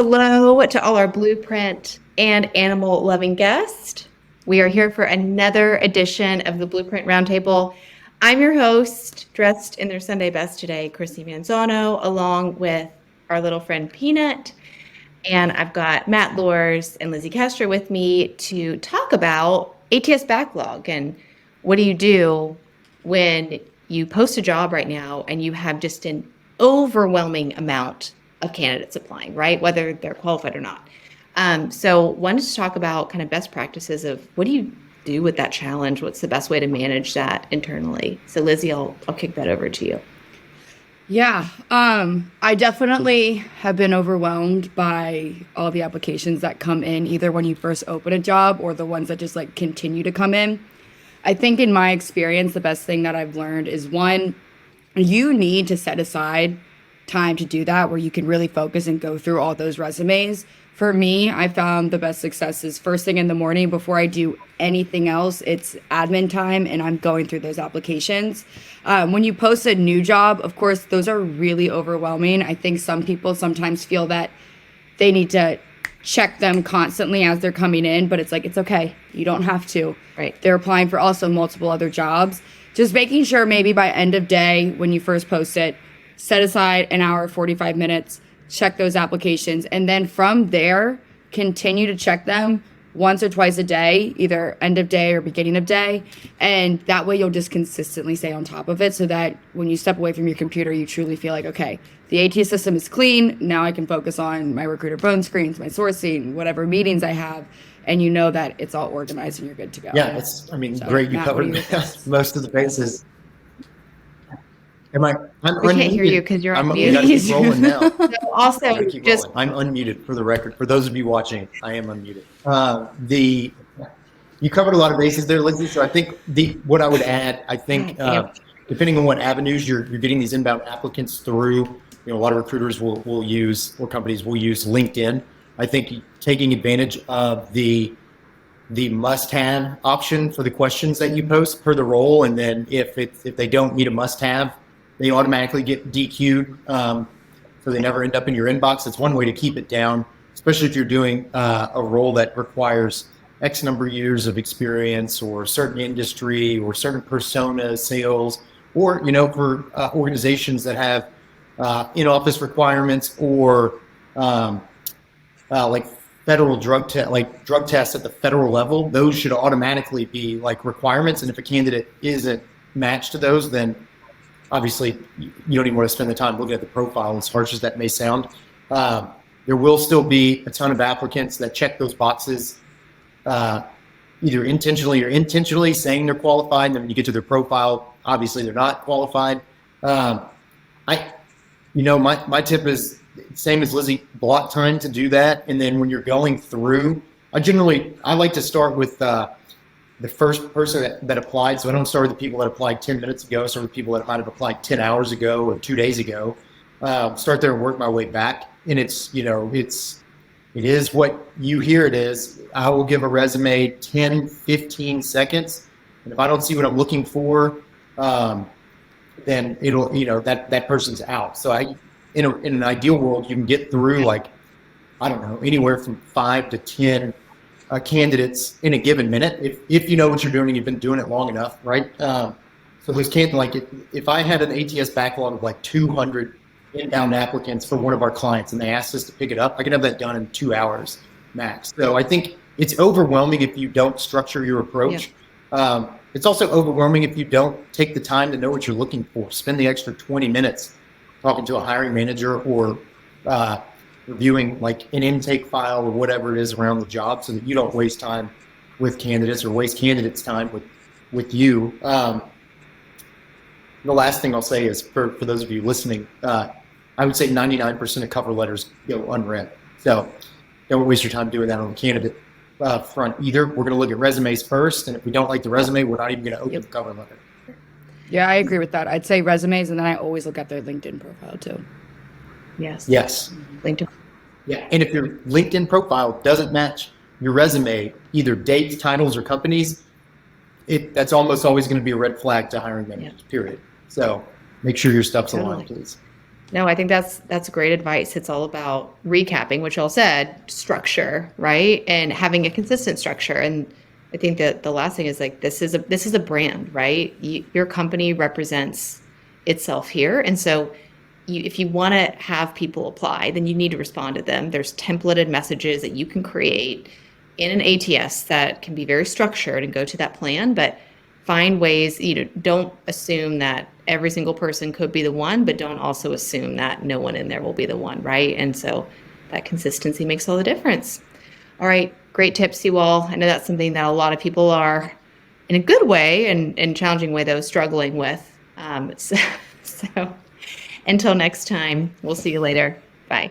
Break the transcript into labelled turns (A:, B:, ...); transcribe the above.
A: Hello to all our Blueprint and animal loving guests. We are here for another edition of the Blueprint Roundtable. I'm your host, dressed in their Sunday best today, Chrissy Manzano, along with our little friend Peanut. And I've got Matt Lors and Lizzie Castro with me to talk about ATS backlog and what do you do when you post a job right now and you have just an overwhelming amount of candidates applying, right? Whether they're qualified or not. So wanted to talk about kind of best practices of what do you do with that challenge? What's the best way to manage that internally? So Lizzie, I'll kick that over to you.
B: Yeah, I definitely have been overwhelmed by all the applications that come in, either when you first open a job or the ones that just like continue to come in. I think in my experience, the best thing that I've learned is one, you need to set aside time to do that where you can really focus and go through all those resumes. For me, I found the best success is first thing in the morning before I do anything else. It's admin time and I'm going through those applications. When you post a new job, of course, those are really overwhelming. I think some people sometimes feel that they need to check them constantly as they're coming in, but it's like, it's okay. You don't have to.
A: Right.
B: They're applying for also multiple other jobs. Just making sure maybe by end of day, when you first post it, set aside an hour, 45 minutes, check those applications. And then from there, continue to check them once or twice a day, either end of day or beginning of day. And that way you'll just consistently stay on top of it so that when you step away from your computer, you truly feel like, okay, the ATS system is clean. Now I can focus on my recruiter phone screens, my sourcing, whatever meetings I have. And you know that it's all organized and you're good to go.
C: Yeah, great. You
B: Matt,
C: covered most of the bases. I'm
A: we
C: unmuted.
A: Can't hear you because you're
C: I'm
A: unmuted.
C: gotta keep rolling now.
A: So also, just
C: I'm unmuted for the record. For those of you watching, I am unmuted. You covered a lot of bases there, Lindsay. So I think what I would add, depending on what avenues you're getting these inbound applicants through, a lot of recruiters will use, or companies will use LinkedIn. I think taking advantage of the must-have option for the questions that you post per the role, and then if they don't meet a must-have, they automatically get DQ'd, so they never end up in your inbox. It's one way to keep it down, especially if you're doing a role that requires X number of years of experience or certain industry or certain persona, sales, or for organizations that have in-office requirements or like federal drug tests at the federal level. Those should automatically be like requirements. And if a candidate isn't matched to those, then obviously you don't even want to spend the time looking at the profile, as harsh as that may sound. There will still be a ton of applicants that check those boxes, either intentionally or intentionally saying they're qualified. And then when you get to their profile, obviously they're not qualified. My tip is same as Lizzie, block time to do that. And then when you're going through, I like to start with the first person that applied. So I don't start with the people that applied 10 minutes ago. I start with people that might have applied 10 hours ago or 2 days ago. Start there and work my way back. And it is what you hear it is. I will give a resume 10, 15 seconds. And if I don't see what I'm looking for, then it'll, that person's out. So in an ideal world, you can get through anywhere from 5 to 10 candidates in a given minute if you know what you're doing and you've been doing it long enough, right? So those if I had an ATS backlog of 200 inbound applicants for one of our clients and they asked us to pick it up, I can have that done in 2 hours max. So I think it's overwhelming if you don't structure your approach. Yeah. It's also overwhelming if you don't take the time to know what you're looking for. Spend the extra 20 minutes talking to a hiring manager or reviewing an intake file or whatever it is around the job so that you don't waste time with candidates or waste candidates' time with you. The last thing I'll say is for those of you listening, I would say 99% of cover letters go unread. So don't waste your time doing that on the candidate front either. We're going to look at resumes first, and if we don't like the resume, we're not even going to open the cover letter.
B: Yeah, I agree with that. I'd say resumes, and then I always look at their LinkedIn profile too.
A: Yes. LinkedIn.
C: Yeah, and if your LinkedIn profile doesn't match your resume, either dates, titles, or companies, that's almost always going to be a red flag to hiring managers, period. So make sure your stuff's aligned, please.
A: No, I think that's great advice. It's all about recapping, which y'all said, structure, right? And having a consistent structure. And I think that the last thing is like this is a brand, right? Your company represents itself here. And so if you want to have people apply, then you need to respond to them. There's templated messages that you can create in an ATS that can be very structured and go to that plan, but find ways, don't assume that every single person could be the one, but don't also assume that no one in there will be the one, right? And so that consistency makes all the difference. All right, great tips, you all. I know that's something that a lot of people are, in a good way and challenging way, though, struggling with. So until next time, we'll see you later. Bye.